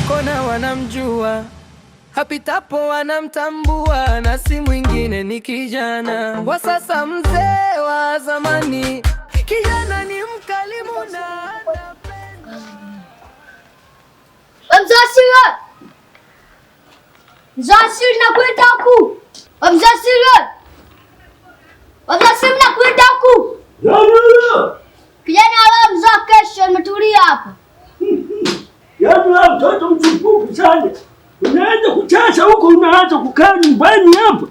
kona wanamjua, hapitapo wanamtambua, na si mwingine ni kijana wa sasa, mzee wa zamani. Kijana ni mkalimu na anapenda. Mzasiri nakwenda huku. Mzasiri nakwenda huku. Kijana wa mzaa kesho nimetulia hapa. Yaani wewe mtoto mchukufu sana. Unaanza kucheza huko, unaanza kukaa nyumbani hapa.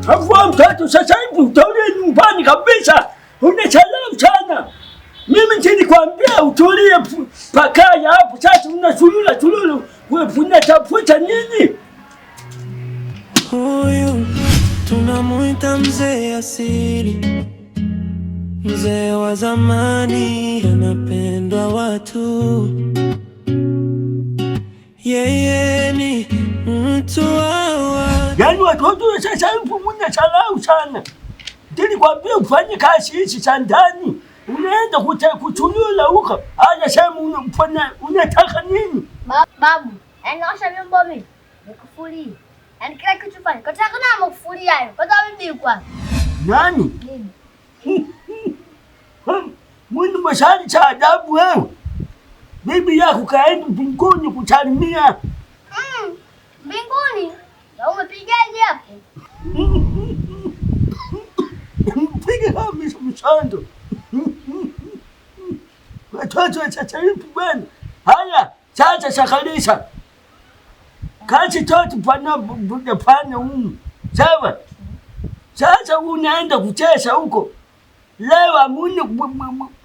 Hapo mtoto sasa hivi utulie nyumbani kabisa. Unachelewa sana. Mimi nilikwambia utulie pakaya hapo, sasa unashulula wewe unatafuta nini? Huyu tunamuita mzee asili, mzee wa zamani, anapendwa watu. Yeye ni mtu wa yaani watoto sasa hivi mnachelewa sana. Nilikwambia ufanye kazi hizi za ndani. Unaenda kuchulula huko. Haya sema unataka nini? Babu, naosha vyombo mimi. Nikufulie. Yaani kila kitu fanya. Kataka na mkufulia hayo. Kwa sababu bibi kwa. Nani? Mimi. Mungu masali cha adabu wewe. Bibi yako kaenda mbinguni kusalimia. Mbinguni? Na umepigaje hapo? Mpige hapo mshondo. Watoto wa sasa hivi bwana. Haya, sasa shakalisha. Kazi toto pana humu. Sawa? Sasa unaenda kucheza huko. Leo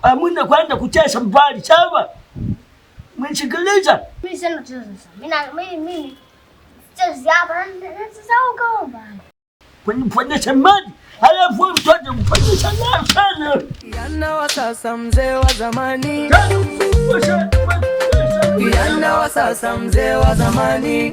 amuna kwenda kucheza mbali, sawa? Msikiliza. Mimi sina kucheza sasa. Mimi cheza hapa sasa huko mbali. Kwenye samadi. Halafu mtoto mfanye sana. kijana wa sasa, mzee wa zamani. Kijana wa sasa, mzee wa zamani.